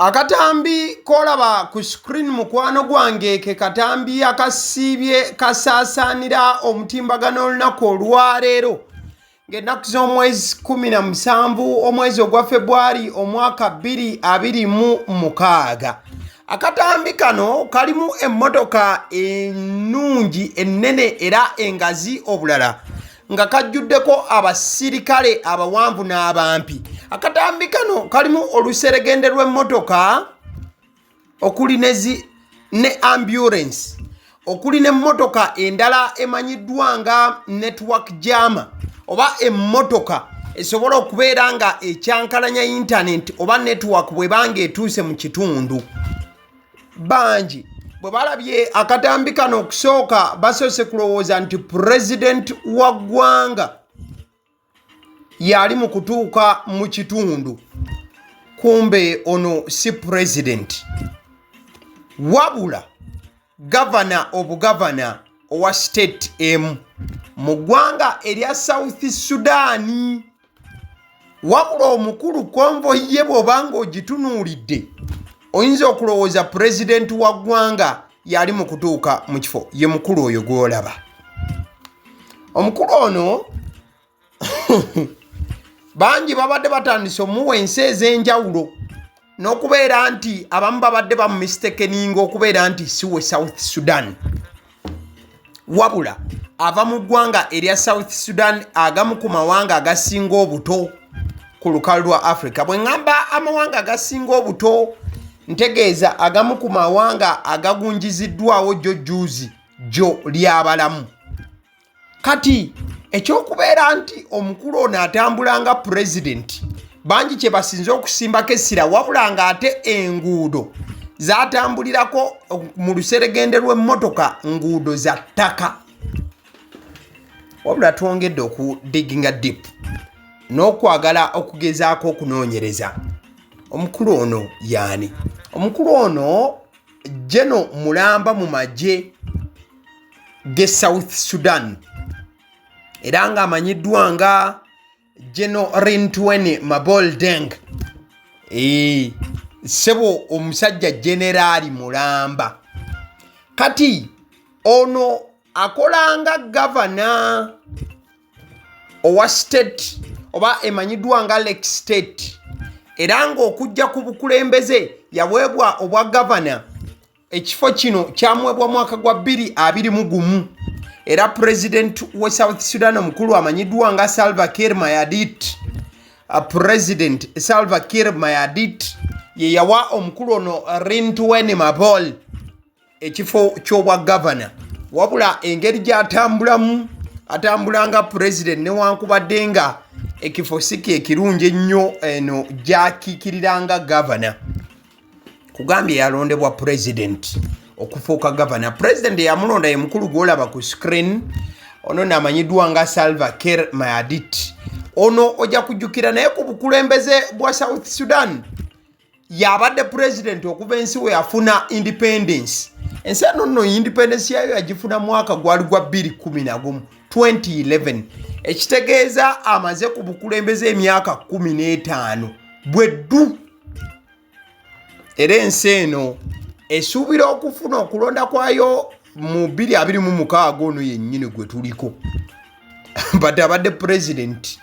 Akatambi kolaba ku screen mukwano gwange ke katambi akasibye kasasanira omutimbagano olunaku olwaleero ng'ennaku z'omwezi 17 omwezi ogwa February omwaka 2026. Akatambi kano kalimu emmotoka ennungi ennene era engazi obulala nga kajjuddeko abasirikale abawanvu n'abampi. Akatambi kano kalimu oluseregende lw'emmotoka okuli ne ambulance, okuli n'emmotoka endala emanyiddwa nga network jama oba emmotoka esobola okubeera nga ekyankalanya internet oba network bwebanga etuuse mu kitundu. Bangi bwe balabye akatambi kano okusooka basoose kulowooza nti president wa ggwanga yali mu kutuuka mu kitundu, kumbe ono si president wabula governor obugavana owa state emu mu ggwanga erya South Sudan. Wabula omukulu konvoyi ye bw'obanga ogitunuulidde oyinza okulowooza president wa ggwanga yali mu kutuuka mu kifo, ye mukulu oyo gw'olaba. Omukulu ono bangi babadde batandise omuwa ensi ez'enjawulo n'okubeera nti abamu babadde bamumistekeninga okubeera nti siwe South Sudan, wabula ava mu ggwanga erya South Sudan, agamu ku mawanga agasinga obuto ku lukalu lwa Africa. Bwe ŋŋamba amawanga agasinga obuto ntegeeza agamu ku mawanga agagunjiziddwawo jjuuzi jjo ly'abalamu. Kati ekyokubeera nti omukulu ono atambula nga president, bangi kye basinze okusimbako essira, wabula ng'ate enguudo z'atambulirako mu luseregende lw'emmotoka nguudo za ttaka. Wabula twongedde okudiginga deep n'okwagala okugezaako okunoonyereza omukulu ono yaani. Omukulu ono jeno mulamba mu magye ge South Sudan era nga amanyiddwa nga General Rintweni Maboldeng. Sebo omusajja generaali mulamba. Kati ono akolanga governor owa state oba emanyiddwa nga Lake State, era ng'okujja ku bukulembeze yaweebwa obwa governor. Ekifo kino kyamwebwa mwaka gwa 2021 era president wa South Sudan omukulu amanyiddwa nga Salva Kiir Mayardit. President Salva Kiir Mayardit ye yawa omukulu ono Rintweni Mabol ekifo ky'obwa governor, wabula engeri gy'atambulamu atambulanga president newankubadde nga ekifo siki ekirungi ennyo eno gyakiikiriranga governor. Kugambye yalondebwa president okufuuka governor. President yamulonda ye mukulu gw'olaba ku screen, ono n'amanyiddwa nga Salva Kiir Mayardit. Ono ojja kujjukira naye ku bukulembeze bwa South Sudan yabadde president okuva ensi we yafuna independence. Ensi eno nno independence yayo yagifuna mwaka gwali gwa 2011, ekitegeeza amaze ku bukulembeze emyaka 15 bweddu. Era ensi eno esuubira okufuna okulonda kwayo mu 2026 ono yennyini gwe tuliko. But abadde president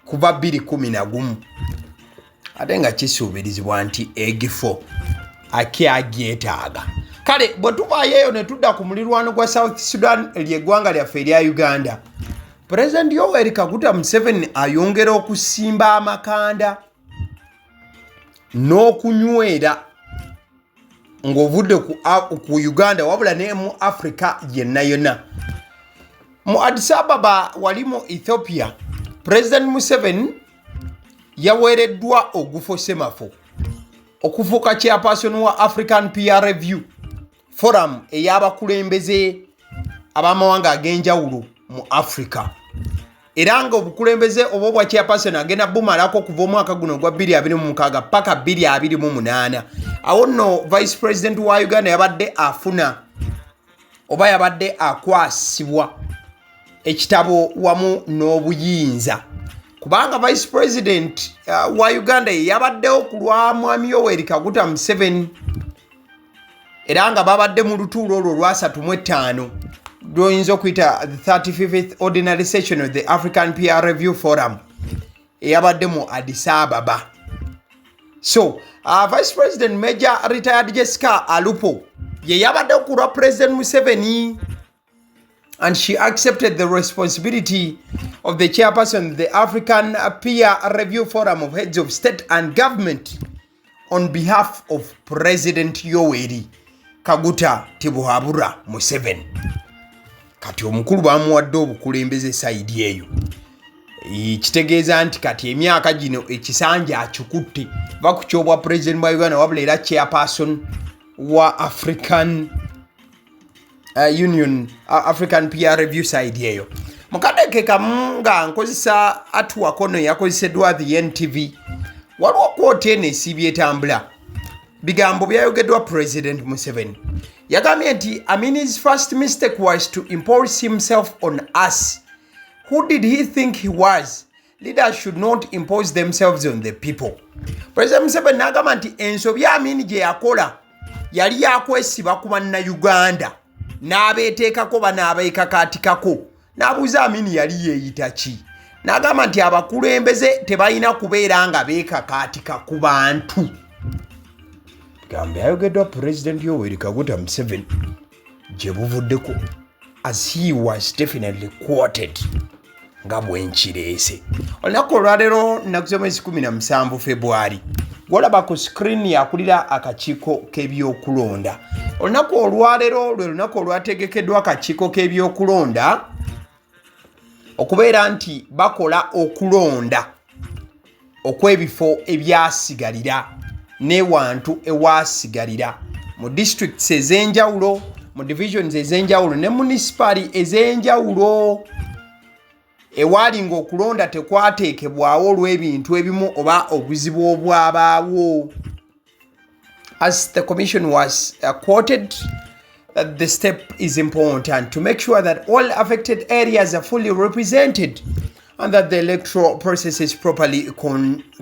kuva 2011 ate nga kisuubirizibwa nti egifo akyagyetaaga. Kale bwe tuvaayo eyo ne tudda ku mulirwano gwa South Sudan ly'eggwanga lyaffe erya Uganda, President Yoweri Kaguta Museveni ayongera okusimba amakanda n'okunywera ng'ovudde ku Uganda wabula ne mu Africa yenna yonna. Mu Addis Ababa wali mu Ethiopia, President Museveni yaweereddwa ogufo semafo okufuuka chairperson wa African Peer Review Forum ey'abakulembeze ab'amawanga ag'enjawulo mu Africa. Era nga obukulembeze oba obwa chairperson agenda bumalako okuva omwaka guno gwa 2026 paka 2028. Awo nno Vice President wa Uganda yabadde afuna oba yabadde akwasibwa ekitabo wamu n'obuyinza kubanga vice president wa Uganda yabaddewo ku lwa mwami Yoweri Kaguta Museveni era nga babadde mu lutuulo olwo lwa 35 lwoyinza okuyita the 35th ordinary session of the African Peer Review Forum eyabadde mu Addis Ababa. So vice president Major retired Jessica Alupo ye yabadde ku lwa president Museveni, and she accepted the responsibility of the chairperson of the African Peer Review Forum of Heads of State and Government on behalf of President Yoweri Kaguta Tibuhaburra Museveni. Kati omukulu bamuwadde obukulembeze saidi eyo. Kitegeeza nti kati emyaka gino ekisanja akikutte bakukyobwa president wa Uganda wabula era chairperson wa African Union African Peer Review side eyo. Mukadeke kamu nga nkozesa atuwa kono yakozeseddwa the NTV waliwo kwoti eno esiibye etambula. Bigambo byayogeddwa President Museveni. Yagambye nti Amini's first mistake was to impose himself on us. Who did he think he was? Leaders should not impose themselves on the people. President Museveni n'agamba nti ensobi Amini gye yakola yali yakwesiba ku bannayuganda n'abeeteekako banaabeekakaatikako. N'abuuza Amini yali yeeyita ki? N'agamba nti abakulembeze tebalina kubeera nga beekakaatika ku bantu. Gambe ayogeddwa President Yoweri Kaguta Museveni gye buvuddeko as he was definitely quoted nga bwenkireese. Olunaku olwaleero nakusoma 17 February gwolaba ku screen yakulira akakiiko k'ebyokulonda. Olunaku olwaleero lwe lunaku olwategekeddwa akakiiko k'ebyokulonda okubeera nti bakola okulonda okw'ebifo ebyasigalira n'ewantu ewasigalira mu districts ez'enjawulo, mu divisions ez'enjawulo ne municipali ez'enjawulo ewaali ng'okulonda tekwateekebwawo olw'ebintu ebimu oba obuzibu obwabaawo. As the commission was quoted, that the step is important to make sure that all affected areas are fully represented and that the electoral process is properly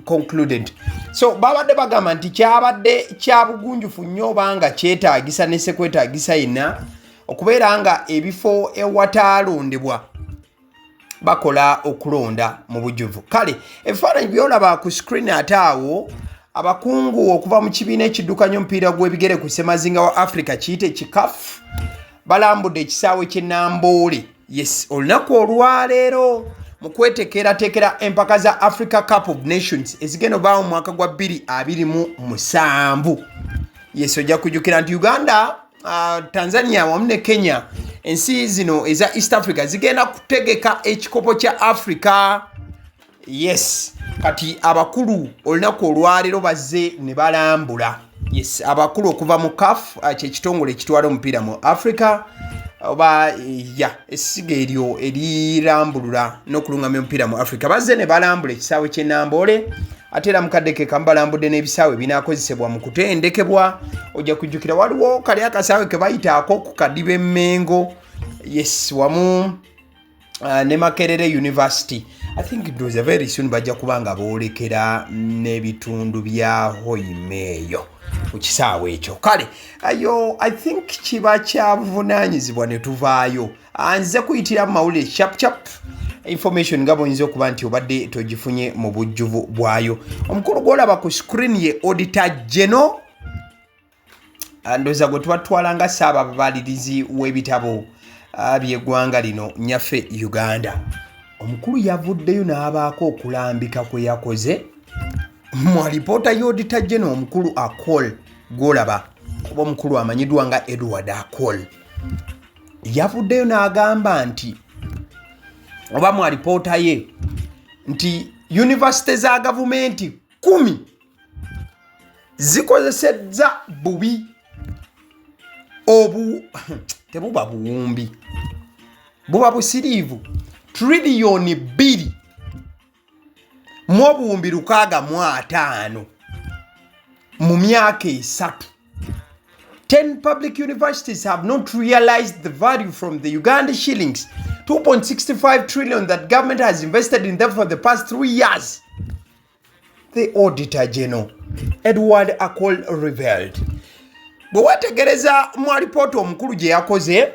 concluded. So babadde bagamba nti kyabadde kya bugunjufu nnyo obanga kyetaagisa ne sekwetaagisa yenna okubeera nga ebifo ewataalondebwa bakola okulonda mu bujjuvu. Kale ebifaananyi byolaba ku screen ate awo abakungu okuva mu kibiina ekiddukanya omupiira gw'ebigere ku ssemazinga wa Africa kiyite kikafu balambudde ekisaawe ky'e Namboole. Yes, olunaku olwaleero mu kweteekerateekera empaka za Africa Cup of Nations ezigenda obaawo mu mwaka gwa 2027. Yes, ojja kujjukira nti Uganda, Tanzania wamu ne Kenya ensi zino eza East Africa zigenda kutegeka ekikopo kya Africa. Yes, kati abakulu olunaku olwaleero bazze ne balambula. Yes, abakulu okuva mu CAF kyekitongole ekitwala omupiira mu Africa oba essiga eryo erirambulula n'okulungamya omupiira mu Africa bazze ne balambula ekisaawe ky'e Namboole ate era mukaddeke kambalambudde n'ebisaawe binaakozesebwa mu kutendekebwa. Ojja kujjukira waliwo kali akasaawe ke bayitaako ku Kadiba Mengo. Yes, wamu ne Makerere University. I think it was a very soon bajja kubanga boolekera n'ebitundu bya Hoimeyo ku kisaawe ekyo. Kale ayo I think kiba kya buvunaanyizibwa ne tuvaayo. Nze kuyitira mu mawulire chap information nga bw'oyinza okuba nti obadde togifunye mu bujjuvu bwayo. Omukulu gw'olaba ku screen ye Auditor General ndowooza gwe twatwala nga ssaababalirizi w'ebitabo by'eggwanga lino nyaffe Uganda. Omukulu yavuddeyo n'abaako okulambika kwe yakoze mu alipoota y'Auditor General omukulu Akol gw'olaba kuba omukulu amanyiddwa nga Edward Akol yavuddeyo n'agamba nti oba mu alipoota ye nti yunivasite za gavumenti 10 zikozesezza bubi tebuba buwumbi buba busiriivu triliyoni 2 mu obuwumbi 605 mu myaka 3. 10 public universities have not realized the value from the Uganda shillings 2.65 trillion that government has invested in them for the past 3 years. The Auditor General, Edward Akol, revealed. Bwe wategereza mu report omukulu gye yakoze,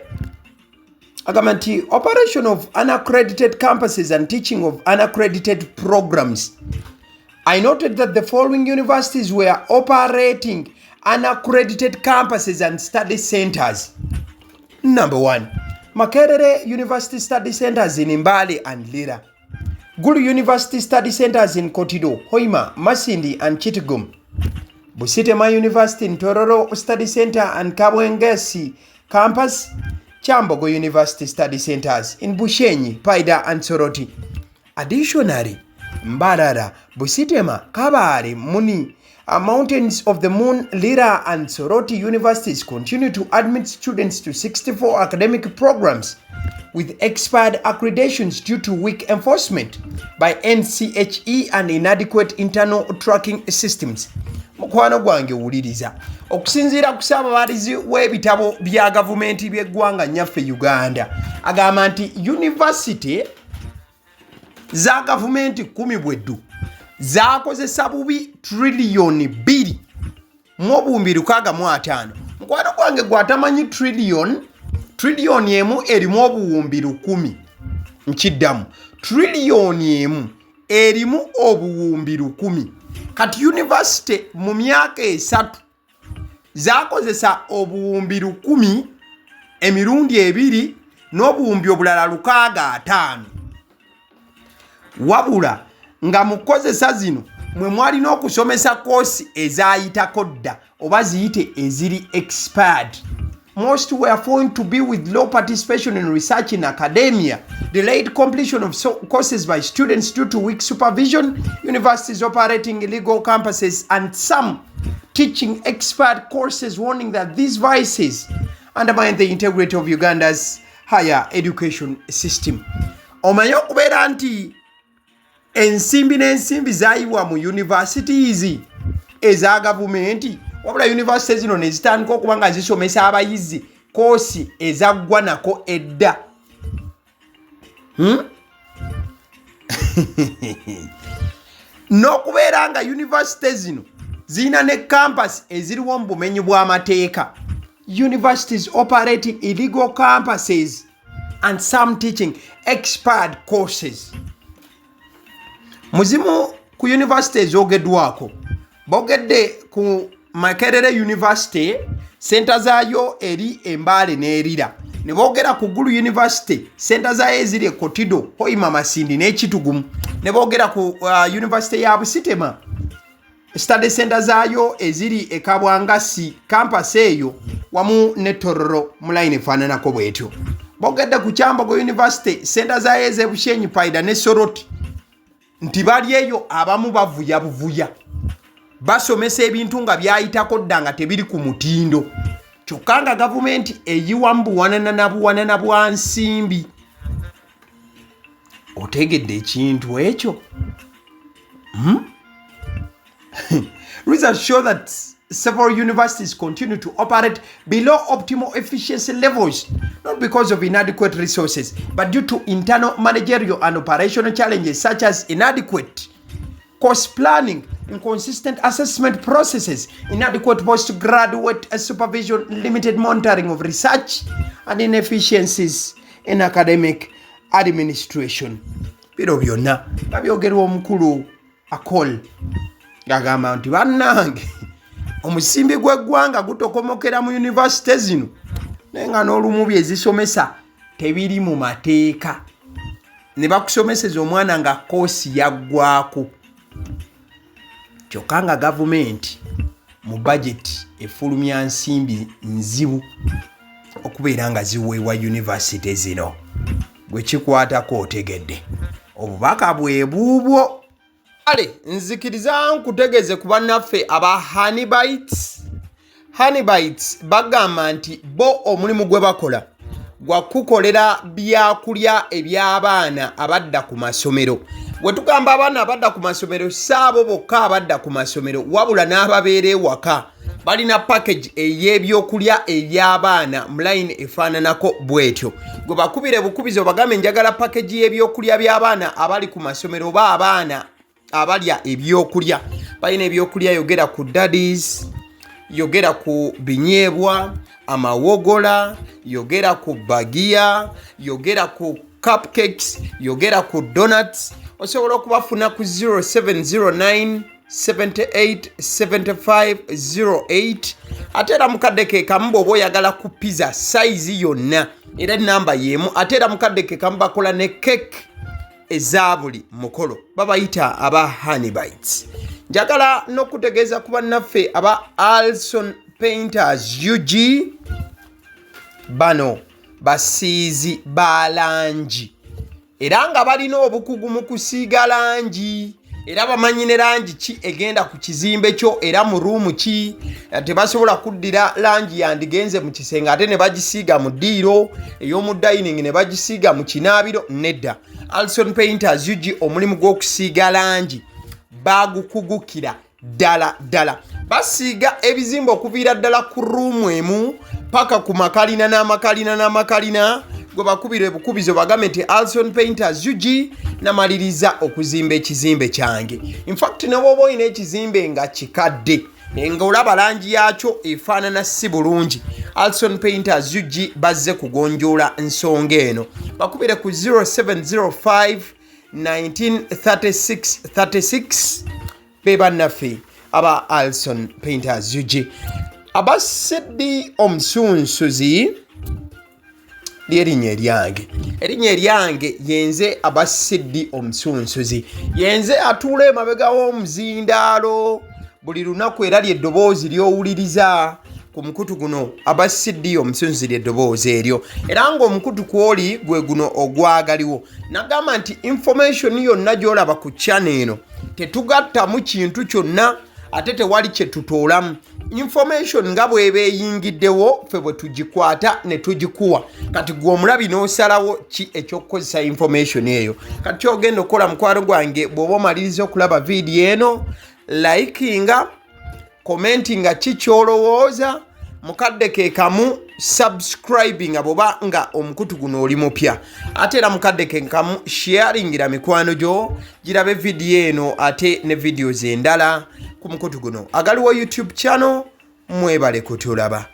agamba nti operation of unaccredited campuses and teaching of unaccredited programs. I noted that the following universities were operating unaccredited campuses and study centers. Number 1, Makerere University Study Centers in Mbale and Lira. Gulu University Study Centers in Kotido, Hoima, Masindi and Chittagong. Busitema University in Tororo Study Center and Kabwengesi Campus. Kyambogo University Study Centers in Bushenyi, Paida and Soroti. Additionally, Mbarara, Busitema, Kabare, Muni, Mountains of the Moon, Lira and Soroti universities continue to admit students to 64 academic programs with expired accreditations due to weak enforcement by NCHE and inadequate internal tracking systems. Mukwano gwange wuliriza okusinziira ku ssaababalirizi w'ebitabo bya gavumenti by'eggwanga nnyaffe Uganda agamba nti university za gavumenti 10 bweddu zaakozesa bubi triliyoni 2 mu obuwumbi 650. Mukwano gwange gwatamanyi triliyoni emu erimu obuwumbi 10 nkiddamu triliyoni emu erimu obuwumbi 10. Kati university mu myaka 3 zaakozesa obuwumbi 10 emirundi 2 n'obuwumbi obulala 650. Wabula nga mukozesa zino mwe mwalina okusomesa koosi ezaayitako dda oba ziyite eziri expired. Most were found to be with low participation in research in academia, delayed completion of courses by students due to weak supervision, universities operating illegal campuses, and some teaching expired courses, warning that these vices undermine the integrity of Uganda's higher education system. Omanyi okubeera nti ensimbi n'ensimbi zaayiwa mu universities eza gavumenti, wabula universities zino ne zitandika okuba nga zisomesa abayizi koosi ezaggwa nako edda. N'okubeera nga universities zino zirina ne campus eziriwo mu bumenyi bw'amateeka. Universities operating illegal campuses and some teaching expired courses. Muzimu ku university ezoogeddwako boogedde ku Makerere University center zaayo eri Mbale n'Erira, ne boogera ku Gulu University center zaayo eziri Kotido, Hoima, Masindi n'Ekitugumu, ne boogera ku University ya Busitema study center zaayo eziri Kabwangasi campus eyo wamu ne Tororo mu line efaananako bwetyo. Boogedde ku Kyambogo University center zaayo ez'e Bushenyi, Paida ne Soroti nti bali eyo abamu bavuya buvuya basomesa ebintu nga byayitako dda nga tebiri ku mutindo, kyokka nga gavumenti eyiwa mbuwanana bwa nsimbi. Otegedde ekintu ekyo? Results show that several universities continue to operate below optimal efficiency levels, not because of inadequate resources, but due to internal managerial and operational challenges such as inadequate course planning, inconsistent assessment processes, inadequate postgraduate supervision, limited monitoring of research, and inefficiencies in academic administration. Biro byonna babyogerwa omukulu Akol ng'agamba nti bannange omusimbi gw'eggwanga gutokomokera mu university zino naye nga n'olumu byezisomesa tebiri mu mateeka, ne bakusomeseza omwana nga koosi yaggwako. Kyokka nga gavumenti mu budget efulumya nsimbi nzibu okubeera nga ziweebwa university zino. Gwe kikwatako otegedde obubaka bwe buubwo. Ale nzikiriza nkutegeze ku bannaffe aba Honeybites bagamba nti bo omulimu gwe bakola gwa kukolera byakulya eby'abaana abadda ku masomero. Bwe tugamba abaana abadda ku masomero saabo bokka abadda ku masomero, wabula n'ababeera ewaka balina package ey'ebyokulya eby'abaana mu line efaananako bwetyo. Gwe bakubire bukubizi obagambe njagala package y'ebyokulya by'abaana abali ku masomero oba abaana abalya ebyokulya. Balina ebyokulya yogera ku daddies, yogera ku binyeebwa, amawogola, yogera ku bagiya, yogera ku cupcakes, yogera ku donuts. Osobola okubafuna ku 0709 78 75 08. Ate era mukadde ke kamu bw'oba oyagala ku pizza size yonna era namba y'emu. Ate era mukadde ke kamu bakola ne cake eza buli mukolo, babayita aba honey bites. Njagala n'okutegeeza ku bannaffe aba Alson Painters UG, bano basiizi ba langi era nga balina obukugu mu kusiiga langi era bamanyi ne langi ki egenda ku kizimbe kyo era mu ruumu ki. Tebasobola kuddira langi yandigenze mu kisenge ate ne bagisiiga mu ddiiro ey'omu dining ne bagisiiga mu kinaabiro. Nedda, Alson Painters UG omulimu gw'okusiiga langi bagukugukira ddala. Basiiga ebizimbe okuviira ddala ku ruumu emu paka ku makalina n'amakalina. Gwe bakubire bukubizo bagambe nti Alson Painters UG namaliriza okuzimba ekizimbe kyange. In fact ne bw'oba olina ekizimbe nga kikadde nga olaba langi yakyo efaanana si bulungi, Alson Painters UG bazze kugonjoola nsonga eno. Bakubire ku 0705 1936 be bannaffe aba Alson Painters UG. Aba Sedi Omusunsuzi ly'erinnya eryange yenze aba Sedi Omusunsuzi. Yenze atuula emabega w'omuzindaalo buli lunaku era ly'eddoboozi ly'owuliriza ku mukutu guno aba Sedi Omusunsuzi ly'eddoboozi eryo era ng'omukutu kwoli gwe guno ogwagaliwo. Nagamba nti information yonna gy'olaba ku channel eno tetugattamu kintu kyonna ate tewali kye tutoolamu. Information nga bw'eba eyingiddewo ffe bwe tugikwata ne tugikuwa. Kati gwe omulabi n'osalawo ki eky'okukozesa information eyo. Kati kyogenda okukola mukwano gwange bw'oba omaliriza okulaba vidiyo eno, likinga, commentinga ki ky'olowooza, mukadde ke kamu subscribinga bw'oba nga omukutu guno oli mupya. Ate era mukadde ke kamu sharingira mikwano gyo girabe vidiyo eno ate ne videos endala ku mukutu guno. Agaliwo YouTube channel, mwebale kutulaba.